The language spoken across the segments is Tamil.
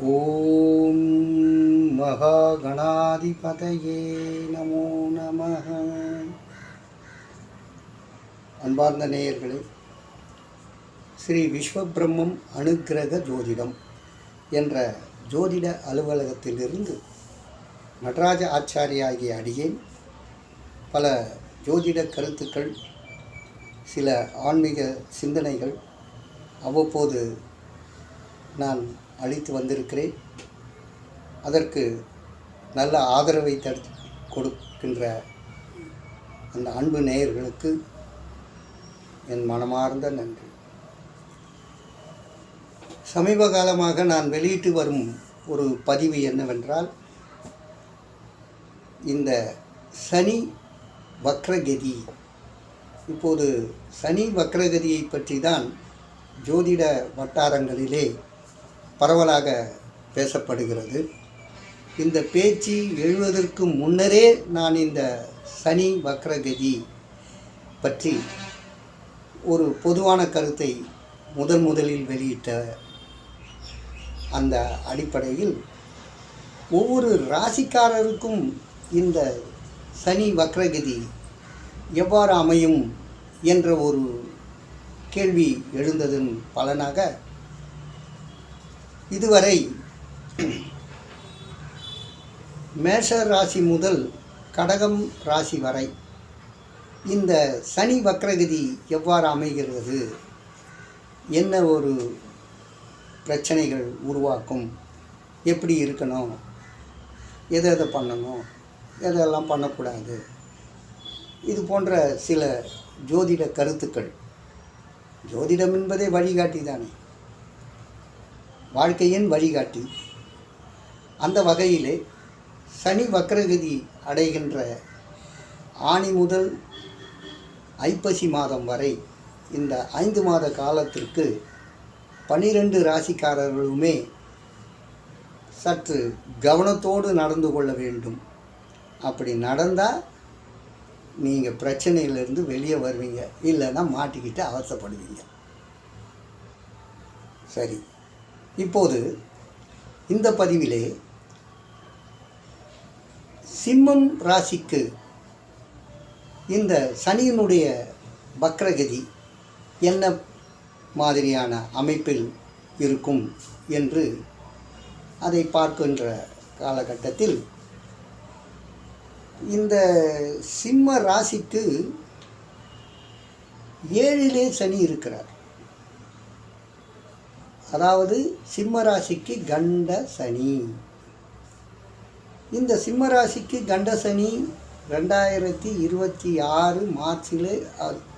ஓம் மகாகணாதிபதயே நமோ நமः. அன்பார்ந்த நேயர்களே, ஸ்ரீ விஸ்வபிரம்மம் அனுக்கிரக ஜோதிடம் என்ற ஜோதிட அலுவலகத்திலிருந்து நடராஜ ஆச்சாரியாகிய அடியேன் பல ஜோதிட கருத்துக்கள், சில ஆன்மீக சிந்தனைகள் அவ்வப்போது நான் அளித்து வந்திருக்கிறேன். அதற்கு நல்ல ஆதரவை கொடுக்கின்ற அந்த அன்பு நேயர்களுக்கு என் மனமார்ந்த நன்றி. சமீப காலமாக நான் வெளியிட்டு வரும் ஒரு பதிவு என்னவென்றால், இந்த சனி வக்ரகதி. இப்போது சனி வக்ரகதியை பற்றி தான் ஜோதிட வட்டாரங்களிலே பரவலாக பேசப்படுகிறது. இந்த பேச்சு எழுவதற்கு முன்னரே நான் இந்த சனி வக்ரகதி பற்றி ஒரு பொதுவான கருத்தை முதலில் வெளியிட்ட அந்த அடிப்படையில் ஒவ்வொரு ராசிக்காரருக்கும் இந்த சனி வக்ரகதி எவ்வாறு அமையும் என்ற ஒரு கேள்வி எழுந்ததன் பலனாக இதுவரை மேஷ ராசி முதல் கடகம் ராசி வரை இந்த சனி வக்ரகதி எவ்வாறு அமைகிறது, என்ன ஒரு பிரச்சனைகள் உருவாக்கும், எப்படி இருக்கணும், எதை பண்ணணும், எதெல்லாம் பண்ணக்கூடாது, இது போன்ற சில ஜோதிட கருத்துக்கள். ஜோதிடம் என்பதே வழிகாட்டி தானே, வாழ்க்கையின் வழிகாட்டி. அந்த வகையிலே சனி வக்ரகதி அடைகின்ற ஆனி முதல் ஐப்பசி மாதம் வரை இந்த 5 மாத காலத்திற்கு 12 ராசிக்காரர்களுமே சற்று கவனத்தோடு நடந்து கொள்ள வேண்டும். அப்படி நடந்தால் நீங்கள் பிரச்சனையிலிருந்து வெளியே வருவீங்க, இல்லைன்னா மாட்டிக்கிட்டு அவசரப்படுவீங்க. சரி, இப்போது இந்த பதிவிலே சிம்மம் ராசிக்கு இந்த சனியினுடைய வக்ரகதி என்ன மாதிரியான அமைப்பில் இருக்கும் என்று அதை பார்க்கின்ற காலகட்டத்தில், இந்த சிம்ம ராசிக்கு 7லே சனி இருக்கிறார். அதாவது சிம்ம ராசிக்கு கண்ட சனி. இந்த சிம்ம ராசிக்கு கண்ட சனி 2026 மார்ச்சில்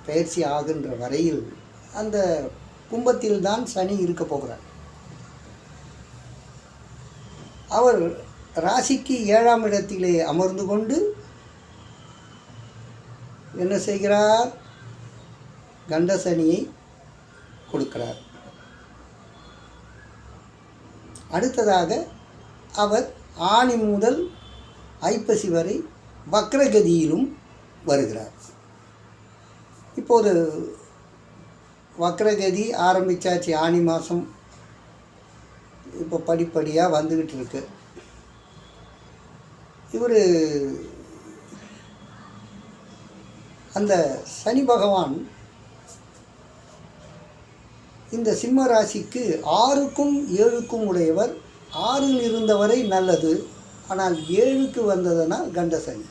பயிற்சி ஆகின்ற வரையில் அந்த கும்பத்தில் தான் சனி இருக்க போகிறார். அவர் ராசிக்கு 7ஆம் இடத்திலே அமர்ந்து கொண்டு என்ன செய்கிறார், கண்ட சனியை கொடுக்கிறார். அடுத்ததாக அவர் ஆனி முதல் ஐப்பசி வரை வக்ரகதியிலும் வருகிறார். இப்போது வக்ரகதி ஆரம்பித்தாச்சு, ஆனி மாதம் இப்போ படிப்படியாக வந்துக்கிட்டு இருக்கு. இவர் அந்த சனி பகவான் இந்த சிம்ம ராசிக்கு 6க்கும் 7க்கும் உடையவர். 6இல் இருந்தவரை நல்லது, ஆனால் 7க்கு வந்ததனால் கண்ட சனி.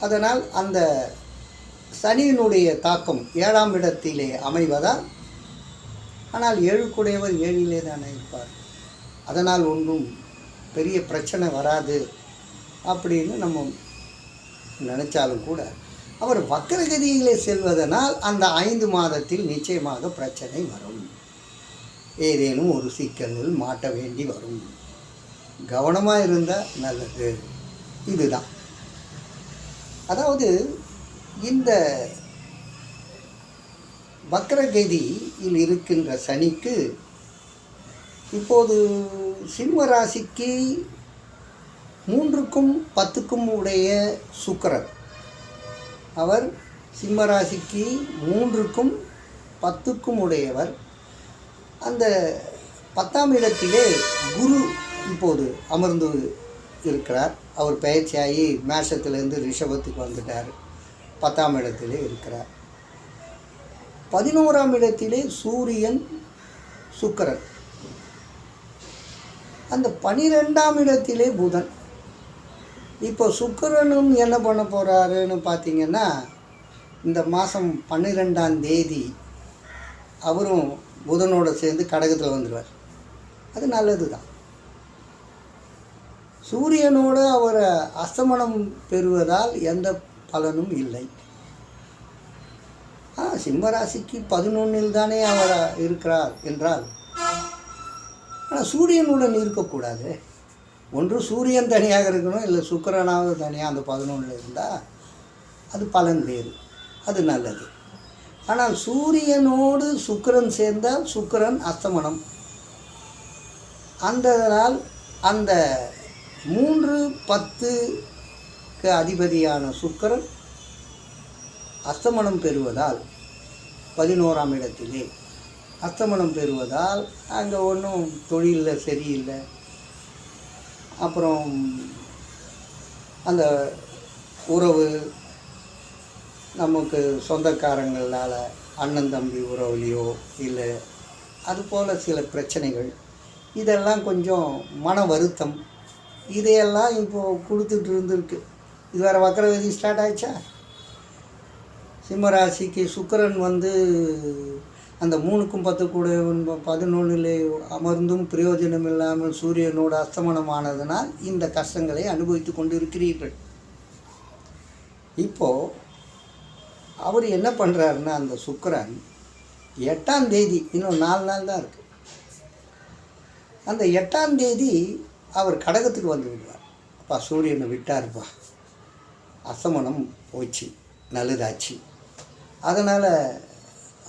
அதனால் அந்த சனியினுடைய தாக்கம் 7ஆம் இடத்திலே அமைவதால், ஆனால் 7க்குடையவர் 7லே தானே இருப்பார், அதனால் ஒன்றும் பெரிய பிரச்சனை வராது அப்படின்னு நம்ம நினச்சாலும் கூட, அவர் வக்ரகதியிலே செல்வதனால் அந்த 5 மாதத்தில் நிச்சயமாக பிரச்சனை வரும். ஏதேனும் ஒரு சிக்கலில் மாட்ட வேண்டி வரும். கவனமாக இருந்தால் நல்லது. இதுதான். அதாவது இந்த வக்ரகதியில் இருக்கின்ற சனிக்கு இப்போது சிம்ம ராசிக்கு 3க்கும் 10க்கும் உடைய சுக்கிரன், அவர் சிம்மராசிக்கு 3க்கும் 10க்கும் உடையவர். அந்த 10ஆம் இடத்திலே குரு இப்போது அமர்ந்து இருக்கிறார். அவர் பயிற்சியாகி மேஷத்திலேருந்து ரிஷபத்துக்கு வந்துட்டார். 10ஆம் இடத்திலே இருக்கிறார். 11ஆம் இடத்திலே சூரியன் சுக்கிரன். அந்த 12ஆம் இடத்திலே புதன். இப்போ சுக்கிரனும் என்ன பண்ண போகிறாருன்னு பார்த்தீங்கன்னா, இந்த மாதம் 12ஆம் தேதி அவரும் புதனோடு சேர்ந்து கடகத்தில் வந்துடுவார். அது நல்லது தான். சூரியனோடு அவர் அஸ்தமனம் பெறுவதால் எந்த பலனும் இல்லை. சிம்மராசிக்கு 11இல் தானே அவர் இருக்கிறார் என்றால், ஆனால் சூரியனுடன் இருக்கக்கூடாது. ஒன்று சூரியன் தனியாக இருக்கணும், இல்லை சுக்கிரனாவது தனியாக அந்த 11இல் இருந்தால் அது பலன் வேறு, அது நல்லது. ஆனால் சூரியனோடு சுக்கிரன் சேர்ந்தால் சுக்கிரன் அஸ்தமனம். அந்த நாள் அந்த 3-10க்கு அதிபதியான சுக்கிரன் அஸ்தமனம் பெறுவதால் 11ஆம் இடத்திலே அஸ்தமனம் பெறுவதால் அங்கே ஒன்றும் தொழிலில் சரியில்லை. அப்புறம் அந்த உறவு நமக்கு சொந்தக்காரங்களால் அண்ணன் தம்பி உறவுலையோ இல்லை அதுபோல் சில பிரச்சனைகள், இதெல்லாம் கொஞ்சம் மன வருத்தம், இதையெல்லாம் இப்போது கொடுத்துட்டு இருந்திருக்கு. இது வேறு வக்கரகதி ஸ்டார்ட் ஆயிடுச்சா? சிம்மராசிக்கு சுக்கிரன் வந்து அந்த 3க்கும் 10க்கும் 11 அமர்ந்தும் பிரயோஜனம் இல்லாமல் சூரியனோடு அஸ்தமனமானதனால் இந்த கஷ்டங்களை அனுபவித்து கொண்டு இருக்கிறீர்கள். இப்போது அவர் என்ன பண்ணுறாருன்னா, அந்த சுக்கிரன் 8ஆம் தேதி, இன்னும் 4 நாள் தான் இருக்குது, அந்த 8ஆம் தேதி அவர் கடகத்துக்கு வந்து விடுவார். அப்பா சூரியனை விட்டார்ப்பா, அஸ்தமனம் போச்சு, நல்லதாச்சு. அதனால்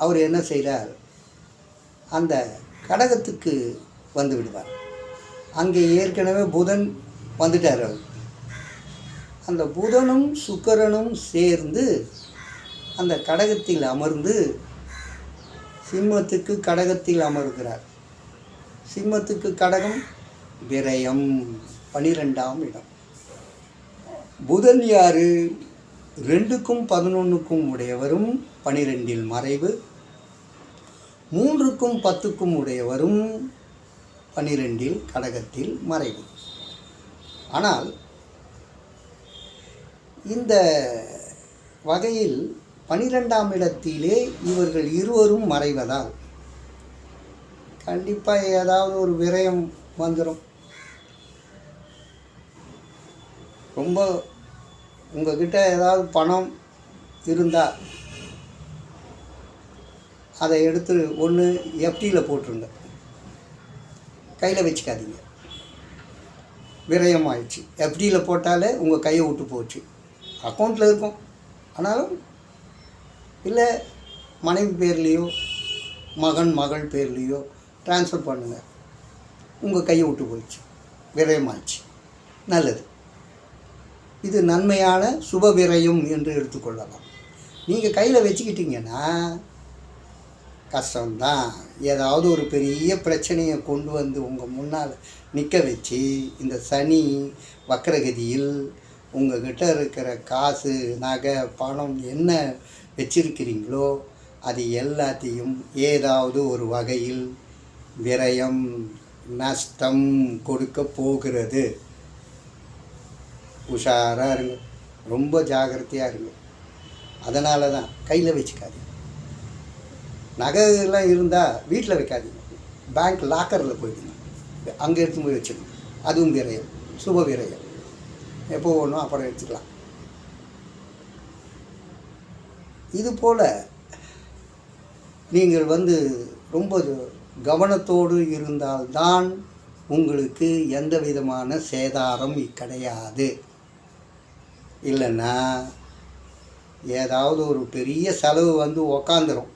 அவர் என்ன செய்கிறார், அந்த கடகத்துக்கு வந்து விடுவார். அங்கே ஏற்கனவே புதன் வந்துட்டார். அவர் அந்த புதனும் சுக்கிரனும் சேர்ந்து அந்த கடகத்தில் அமர்ந்து சிம்மத்துக்கு கடகத்தில் அமர்கிறார். சிம்மத்துக்கு கடகம் விரயம், 12ஆம் இடம். புதன் யார்? 2க்கும் 11க்கும் உடையவரும் 12இல் மறைவு, 3க்கும் 10க்கும் உடையவரும் 12இல் கடகத்தில் மறைவு. ஆனால் இந்த வகையில் 12ஆம் இடத்திலே இவர்கள் இருவரும் மறைவதால் கண்டிப்பாக ஏதாவது ஒரு விரயம் வந்துடும். ரொம்ப உங்ககிட்ட ஏதாவது பணம் இருந்தால் அதை எடுத்து ஒன்று எஃப்டியில் போட்டுருங்க, கையில் வச்சுக்காதீங்க. விரயம் ஆயிடுச்சு. எஃப்டியில் போட்டாலே உங்கள் கையை விட்டு போச்சு, அக்கௌண்ட்டில் இருக்கும். ஆனாலும் இல்லை மனைவி பேர்லேயோ மகன் மகள் பேர்லேயோ ட்ரான்ஸ்ஃபர் பண்ணுங்கள், உங்கள் கையை விட்டு போயிடுச்சு, விரயமாயிடுச்சு. நல்லது. இது நன்மையான சுப விரயம் என்று எடுத்துக்கொள்ளலாம். நீங்கள் கையில் வச்சுக்கிட்டீங்கன்னா கஷ்டம்தான். ஏதாவது ஒரு பெரிய பிரச்சனையை கொண்டு வந்து உங்கள் முன்னால் நிற்க வச்சு, இந்த சனி வக்கரகதியில் உங்கள்கிட்ட இருக்கிற காசு நகை பணம் என்ன வச்சிருக்கிறீங்களோ அது எல்லாத்தையும் ஏதாவது ஒரு வகையில் விரயம் நஷ்டம் கொடுக்க போகிறது. உஷாராக இருங்க, ரொம்ப ஜாகிரதையாக இருங்க. அதனால தான் கையில் வச்சுக்காதீங்க. நகைலாம் இருந்தால் வீட்டில் வைக்காதீங்க, பேங்க் லாக்கரில் போயிடுங்க, அங்கே எடுத்து போய் வச்சுக்கணும். அதுவும் விரயம், சுப விரயம். எப்போ ஒன்றும் அப்புறம் எடுத்துக்கலாம். இதுபோல் நீங்கள் ரொம்ப கவனத்தோடு இருந்தால்தான் உங்களுக்கு எந்த விதமான சேதாரம் கிடையாது. இல்லைன்னா ஏதாவது ஒரு பெரிய செலவு உக்காந்துரும்.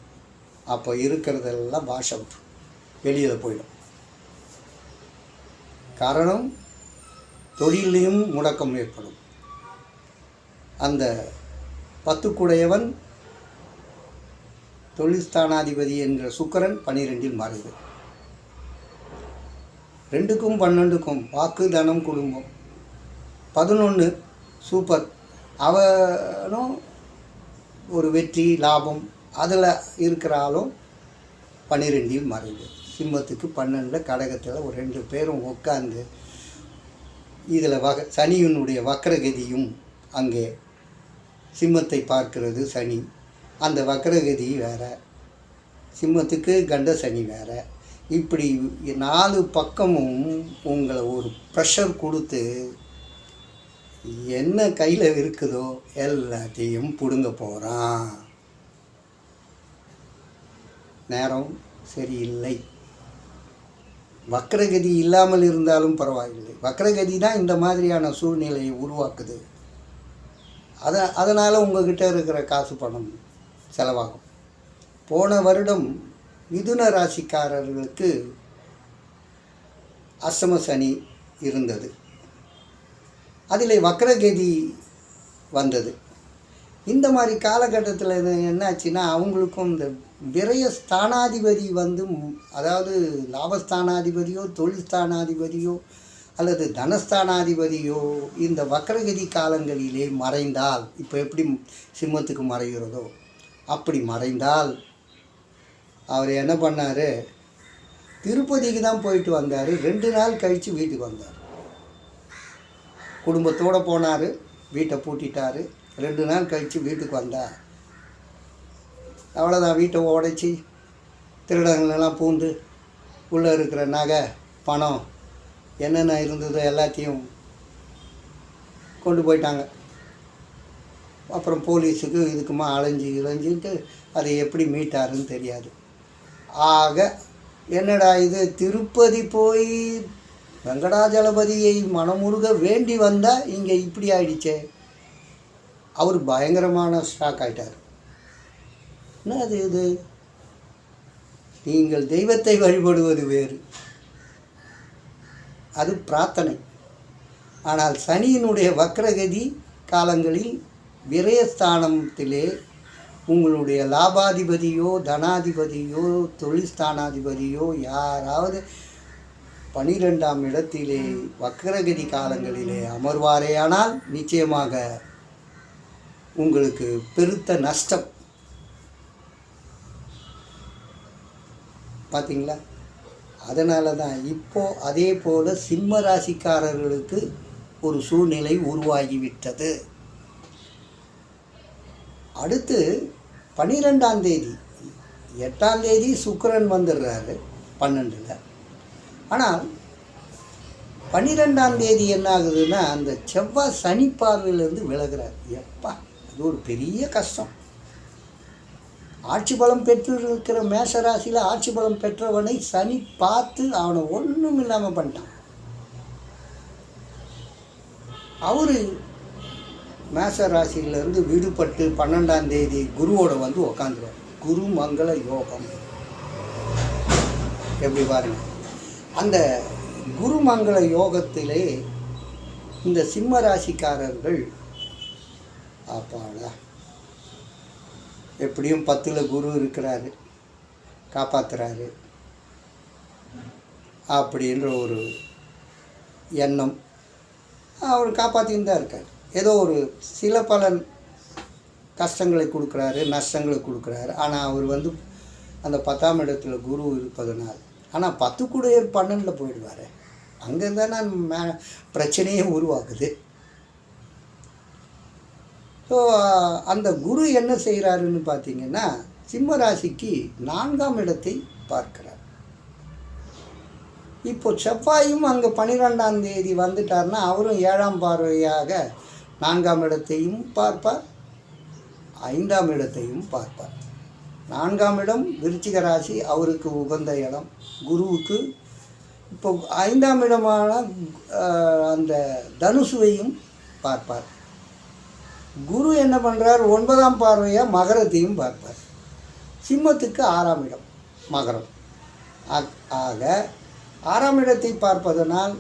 அப்போ இருக்கிறதெல்லாம் வாஷ் அவுட், வெளியில் போயிடும். காரணம், தொழிலையும் முடக்கம் ஏற்படும். அந்த 10க்குடையவன் தொழில் ஸ்தானாதிபதி என்ற சுக்கிரன் 12இல் மறைவு. 2க்கும் 12க்கும் வாக்கு தனம் குடும்பம். 11 சூப்பர், அவனும் ஒரு வெற்றி லாபம் அதில் இருக்கிறாலும் 12 மறைவு. சிம்மத்துக்கு 12 கடகத்தில் ஒரு 2 பேரும் உட்காந்து இதில் சனியினுடைய வக்ரகதியும் அங்கே சிம்மத்தை பார்க்கிறது சனி. அந்த வக்ரகதி வேறு, சிம்மத்துக்கு கண்ட சனி வேறு. இப்படி 4 பக்கமும் உங்களை ஒரு ப்ரெஷர் கொடுத்து என்ன கையில் இருக்குதோ எல்லாத்தையும் பிடுங்க போகிறான். நேரம் சரியில்லை. வக்ரகதி இல்லாமல் இருந்தாலும் பரவாயில்லை, வக்ரகதி தான் இந்த மாதிரியான சூழ்நிலையை உருவாக்குது. அதனால் உங்கள்கிட்ட இருக்கிற காசு பணம் செலவாகும். போன வருடம் மிதுன ராசிக்காரர்களுக்கு அஷ்டம சனி இருந்தது, அதில் வக்ரகதி வந்தது. இந்த மாதிரி காலகட்டத்தில் என்னாச்சுன்னா அவங்களுக்கும் இந்த விரய ஸ்தானாதிபதி அதாவது லாபஸ்தானாதிபதியோ தொழில் ஸ்தானாதிபதியோ அல்லது தனஸ்தானாதிபதியோ இந்த வக்ரகதி காலங்களிலே மறைந்தால், இப்போ எப்படி சிம்மத்துக்கு மறைகிறதோ அப்படி மறைந்தால், அவர் என்ன பண்ணார், திருப்பதிக்கு தான் போயிட்டு வந்தார். 2 நாள் கழித்து வீட்டுக்கு வந்தார். குடும்பத்தோடு போனார், வீட்டை பூட்டிட்டார். 2 நாள் கழித்து வீட்டுக்கு வந்தார். அவ்வளோதான், வீட்டை உடைச்சி திருடங்களெல்லாம் பூந்து உள்ளே இருக்கிற நகை பணம் என்னென்ன இருந்ததோ எல்லாத்தையும் கொண்டு போயிட்டாங்க. அப்புறம் போலீஸுக்கு இதுக்குமா அலைஞ்சிட்டு அதை எப்படி மீட்டாருன்னு தெரியாது. ஆக என்னடா இது, திருப்பதி போய் வெங்கடாஜலபதியை மனமுருக வேண்டி வந்தால் இங்கே இப்படி ஆயிடுச்சே. அவர் பயங்கரமான ஷாக் ஆகிட்டார். என்ன அது இது, நீங்கள் தெய்வத்தை வழிபடுவது வேறு, அது பிரார்த்தனை. ஆனால் சனியினுடைய வக்ரகதி காலங்களில் விரயஸ்தானத்திலே உங்களுடைய லாபாதிபதியோ தனாதிபதியோ தொழில் ஸ்தானாதிபதியோ யாராவது 12ஆம் இடத்திலே வக்ரகதி காலங்களிலே அமர்வாரேயானால் நிச்சயமாக உங்களுக்கு பெருத்த நஷ்டம். பார்த்தீங்களா? அதனால தான் இப்போது அதே போல் சிம்ம ராசிக்காரர்களுக்கு ஒரு சூழ்நிலை உருவாகிவிட்டது. அடுத்து 12ஆம் தேதி 8ஆம் தேதி சுக்கிரன் வந்துடுறாரு 12ல். ஆனால் 12ஆம் தேதி என்ன ஆகுதுன்னா அந்த செவ்வாய் சனி பார்வையிலேருந்து விலகிறார். எப்பா, அது ஒரு பெரிய கஷ்டம். ஆட்சி பலம் பெற்றிருக்கிற மேஷராசியில் ஆட்சி பலம் பெற்றவனை சனி பார்த்து அவனை ஒன்றும் இல்லாமல் பண்ணிட்டான். அவர் மேஷராசியிலேருந்து விடுபட்டு 12ஆம் தேதி குருவோட வந்து உக்காந்துருவார். குரு மங்கள யோகம் எப்படி பாருங்க. அந்த குரு மங்கள யோகத்திலே இந்த சிம்ம ராசிக்காரர்கள் அப்பாடா எப்படியும் 10ல் குரு இருக்கிறாரு, காப்பாற்றுறாரு அப்படின்ற ஒரு எண்ணம். அவர் காப்பாற்றின்னு தான் இருக்கார். ஏதோ ஒரு சில பல கஷ்டங்களை கொடுக்குறாரு, நஷ்டங்களை கொடுக்குறாரு. ஆனால் அவர் அந்த 10ஆம் இடத்துல குரு இருப்பதனால், ஆனால் 10 கூடையர் 12ல் போயிடுவார். அங்கே தானே பிரச்சனையே உருவாக்குது. ஸோ அந்த குரு என்ன செய்கிறாருன்னு பார்த்தீங்கன்னா சிம்ம ராசிக்கு 4ஆம் இடத்தை பார்க்கிறார். இப்போ செவ்வாயும் அங்கே 12ஆம் தேதி வந்துட்டார்னா அவரும் 7ஆம் பார்வையாக 4ஆம் இடத்தையும் பார்ப்பார், 5ஆம் இடத்தையும் பார்ப்பார். 4ஆம் இடம் விருச்சிக ராசி, அவருக்கு உகந்த இடம். குருவுக்கு இப்போ 5ஆம் இடமான அந்த தனுசுவையும் பார்ப்பார். குரு என்ன பண்ணுறார், 9ஆம் பார்வையாக மகரத்தையும் பார்ப்பார். சிம்மத்துக்கு 6ஆம் இடம் மகரம். ஆக 6ஆம் இடத்தை பார்ப்பதனால்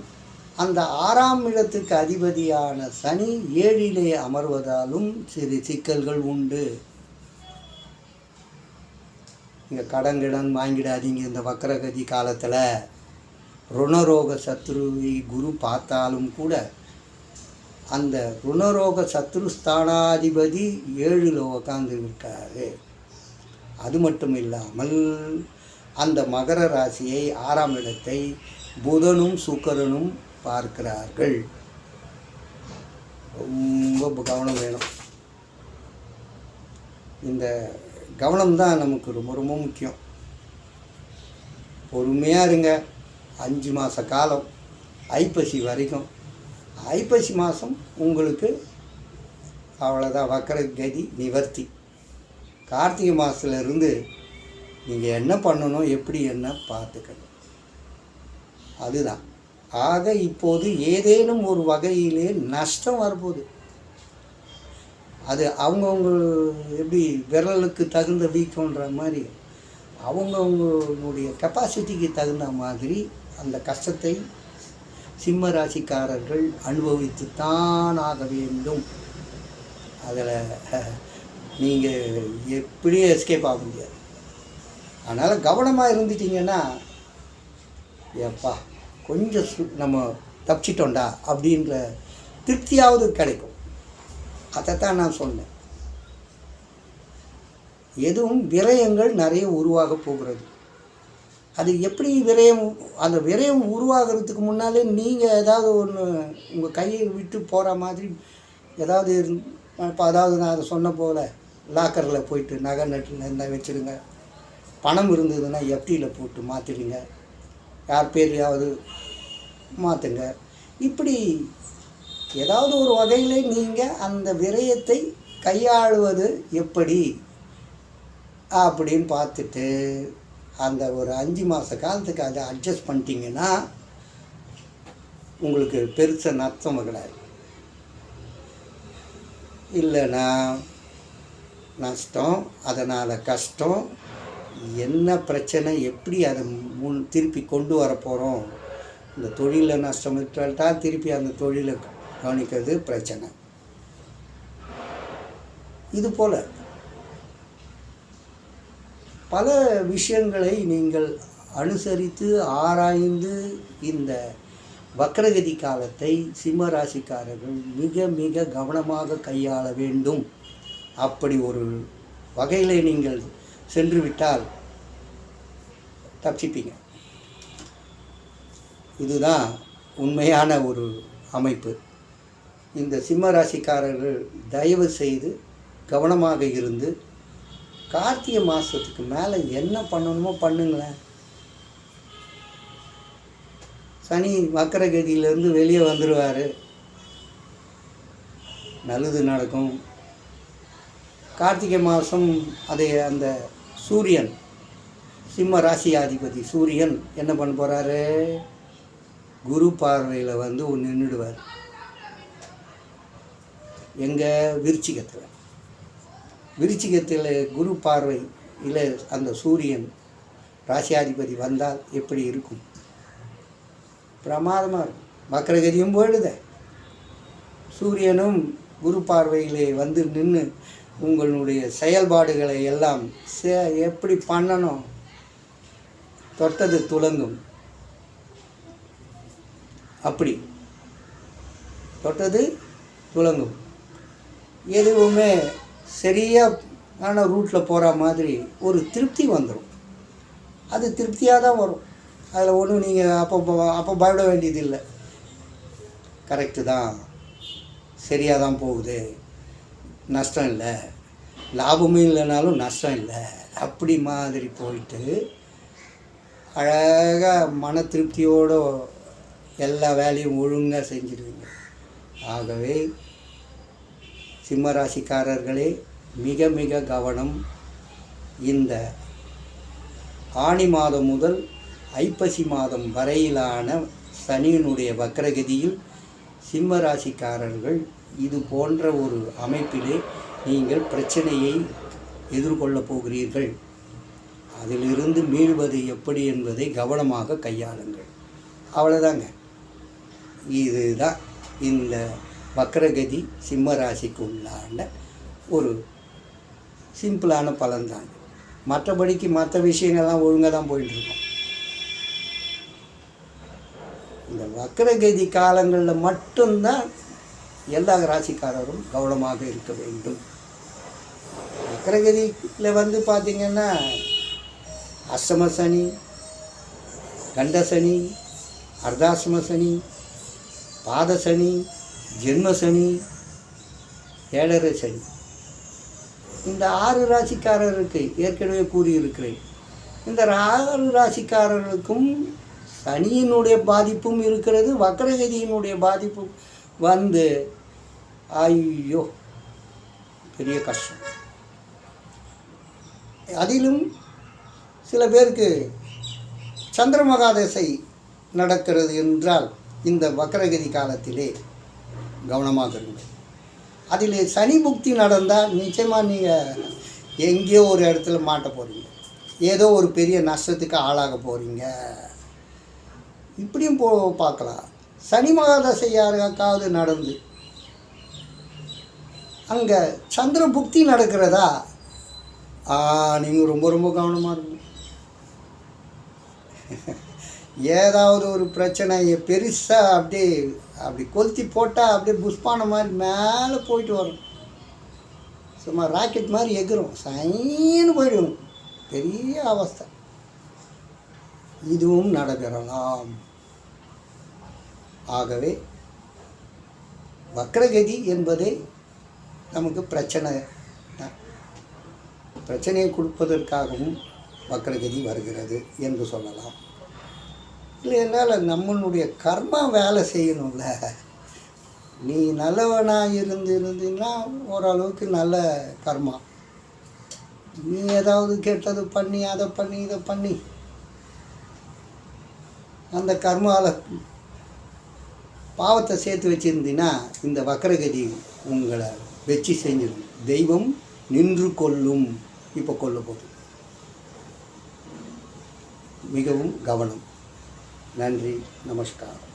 அந்த 6ஆம் இடத்துக்கு அதிபதியான சனி 7லே அமர்வதாலும் சிறு சிக்கல்கள் உண்டு. நீங்கள் கடன் வாங்கிடாதீங்க இந்த வக்ரகதி காலத்தில். ருணரோக சத்ருவை குரு பார்த்தாலும் கூட அந்த ருணரோக சத்ரு ஸ்தானாதிபதி 7ல் உட்காந்து இருக்காரு. அது மட்டும் இல்லாமல் அந்த மகர ராசியை 6ஆம் இடத்தை புதனும் சுக்கிரனும் பார்க்கிறார்கள். ரொம்ப கவனம் வேணும். இந்த கவனம்தான் நமக்கு ரொம்ப ரொம்ப முக்கியம். பொறுமையாக இருங்க. 5 மாத காலம், ஐப்பசி வரைக்கும். ஐப்பசி மாதம் உங்களுக்கு அவ்வளோதான், வக்கர கதி நிவர்த்தி. கார்த்திகை மாதத்துலேருந்து நீங்கள் என்ன பண்ணணும், எப்படி என்ன பார்த்துக்கணும், அதுதான். ஆக இப்போது ஏதேனும் ஒரு வகையிலே நஷ்டம் வரப்போகுது. அது அவங்கவுங்க எப்படி விரலுக்கு தகுந்த வீக்கன்ற மாதிரி அவங்கவுங்களுடைய கெப்பாசிட்டிக்கு தகுந்த மாதிரி அந்த கஷ்டத்தை சிம்ம ராசிக்காரர்கள் அனுபவித்துத்தான் ஆக வேண்டும். அதில் நீங்கள் எப்படியும் எஸ்கேப் ஆக முடியாது. அதனால் கவனமாக இருந்துட்டிங்கன்னா எப்பா கொஞ்சம் நம்ம தப்பிச்சிட்டோண்டா அப்படின்ற திருப்தியாவது கிடைக்கும். அதைத்தான் நான் சொன்னேன். எதுவும் விரயங்கள் நிறைய உருவாக போகிறது. அது எப்படி விரயம், அந்த விரயம் உருவாகிறதுக்கு முன்னாலே நீங்கள் ஏதாவது ஒன்று உங்கள் கையை விட்டு போகிற மாதிரி ஏதாவது இப்போ அதாவது நான் அதை சொன்ன போல் லாக்கரில் போயிட்டு நகை நட்டில் இருந்தால் வச்சுடுங்க. பணம் இருந்ததுன்னா எஃப்டியில் போட்டு மாற்றிடுங்க. யார் பேரையாவது மாற்றுங்க. இப்படி ஏதாவது ஒரு வகையில் நீங்கள் அந்த விரயத்தை கையாளுவது எப்படி அப்படின்னு பார்த்துட்டு அந்த ஒரு 5 மாத காலத்துக்கு அதை அட்ஜஸ்ட் பண்ணிட்டீங்கன்னா உங்களுக்கு பெருச நஷ்டம் கிடையாது. இல்லைன்னா நஷ்டம், அதனால் கஷ்டம். என்ன பிரச்சனை, எப்படி அதை திருப்பி கொண்டு வர போகிறோம். இந்த தொழிலில் நஷ்டம் விட்டால்தான் திருப்பி அந்த தொழிலை கவனிக்கிறது பிரச்சனை. இது போல் பல விஷயங்களை நீங்கள் அனுசரித்து ஆராய்ந்து இந்த வக்ரகதி காலத்தை சிம்ம ராசிக்காரர்கள் மிக மிக கவனமாக கையாள வேண்டும். அப்படி ஒரு வகையில் நீங்கள் சென்று விட்டால் தப்பிப்பீங்க. இதுதான் உண்மையான ஒரு அமைப்பு. இந்த சிம்ம ராசிக்காரர்கள் தயவு செய்து கவனமாக இருந்து கார்த்திகை மாதத்துக்கு மேலே என்ன பண்ணணுமோ பண்ணுங்களேன். சனி வக்கரகதியிலேருந்து வெளியே வந்துடுவார், நல்லது நடக்கும். கார்த்திகை மாதம் அதை அந்த சூரியன், சிம்ம ராசியாதிபதி சூரியன் என்ன பண்ண போகிறாரு, குரு பார்வையில் வந்து நின்றுடுவார். எங்கள் விருச்சிகத்தில் குரு பார்வை இல்லை அந்த சூரியன் ராசியாதிபதி வந்தால் எப்படி இருக்கும்? பிரமாதமாக இருக்கும். வக்கரகதியும் போயிடுத, சூரியனும் குரு பார்வையிலே வந்து நின்று உங்களுடைய செயல்பாடுகளை எல்லாம் எப்படி பண்ணணும், தொட்டது துலங்கும். அப்படி தொட்டது துலங்கும். எதுவுமே சரியான ரூட்டில் போகிற மாதிரி ஒரு திருப்தி வந்துடும். அது திருப்தியாக தான் வரும். அதில் ஒன்றும் நீங்கள் அப்போ பயப்பட வேண்டியதில்லை. கரெக்டு தான், சரியாக தான் போகுது, நஷ்டம் இல்லை, லாபமும் இல்லைனாலும் நஷ்டம் இல்லை, அப்படி மாதிரி போயிட்டு அழகாக மன திருப்தியோடு எல்லா வேலையும் ஒழுங்காக செஞ்சுடுவீங்க. ஆகவே சிம்மராசிக்காரர்களே மிக மிக கவனம். இந்த ஆனி மாதம் முதல் ஐப்பசி மாதம் வரையிலான சனியினுடைய வக்ரகதியில் சிம்ம ராசிக்காரர்கள் இது போன்ற ஒரு அமைப்பிலே நீங்கள் பிரச்சனையை எதிர்கொள்ளப் போகிறீர்கள். அதிலிருந்து மீள்வது எப்படி என்பதை கவனமாக கையாளுங்கள். அவ்வளோதாங்க. இதுதான் இந்த வக்ரகதி சிம்ம ராசிக்கு உள்ளான ஒரு சிம்பிளான பலன்தான். மற்றபடிக்கு மற்ற விஷயங்கள்லாம் ஒழுங்காக தான் போயிட்டுருக்கோம். இந்த வக்ரகதி காலங்களில் மட்டும்தான் எல்லா ராசிக்காரரும் கவனமாக இருக்க வேண்டும். வக்ரகதியில் வந்து பார்த்திங்கன்னா அஷ்டம சனி, கண்ட சனி, அர்த்தாசிரம சனி, பாத சனி, ஜென்ம சனி, ஏழரை சனி, இந்த 6 ராசிக்காரருக்கு ஏற்கனவே கூறியிருக்கிறேன். இந்த 6 ராசிக்காரர்களுக்கும் சனியினுடைய பாதிப்பும் இருக்கிறது, வக்ரகதியினுடைய பாதிப்பும் வந்து ஐயோ பெரிய கஷ்டம். அதிலும் சில பேருக்கு சந்திர மகாதசை நடக்கிறது என்றால் இந்த வக்ரகதி காலத்திலே கவனமாக இருங்கள். அதில் சனி புக்தி நடந்தால் நிச்சயமாக நீங்கள் எங்கேயோ ஒரு இடத்துல மாட்ட போகிறீங்க, ஏதோ ஒரு பெரிய நஷ்டத்துக்கு ஆளாக போகிறீங்க. இப்படியும் பார்க்கலாம். சனி மகாதசை யாருக்காவது நடந்து அங்கே சந்திர புக்தி நடக்கிறதா, நீங்கள் ரொம்ப ரொம்ப கவனமாக இருக்கணும். ஏதாவது ஒரு பிரச்சனையை பெருசாக அப்படி கொளுத்தி போட்டால் அப்படியே புஷ்பான மாதிரி மேலே போயிட்டு வரும், சும்மா ராக்கெட் மாதிரி எகிறோம், சைன்னு போயிடும், பெரிய அவஸ்தை. இதுவும் நடைபெறலாம். ஆகவே வக்ரகதி என்பதே நமக்கு பிரச்சனையை கொடுப்பதற்காகவும் வக்ரகதி வருகிறது என்று சொல்லலாம். இல்லை என்னால் நம்மளுடைய கர்மா வேலை செய்யணும்ல. நீ நல்லவனாக இருந்தீங்கன்னா ஓரளவுக்கு நல்ல கர்மா. நீ ஏதாவது கெட்டது பண்ணி அதை பண்ணி இதை பண்ணி அந்த கர்மாவில் பாவத்தை சேர்த்து வச்சுருந்தீங்கன்னா இந்த வக்ரகதி உங்களை வச்சு செஞ்சிடும். தெய்வம் நின்று கொள்ளும். இப்போ கொல்ல போகுது. மிகவும் கவனம். நன்றி, நமஸ்காரம்.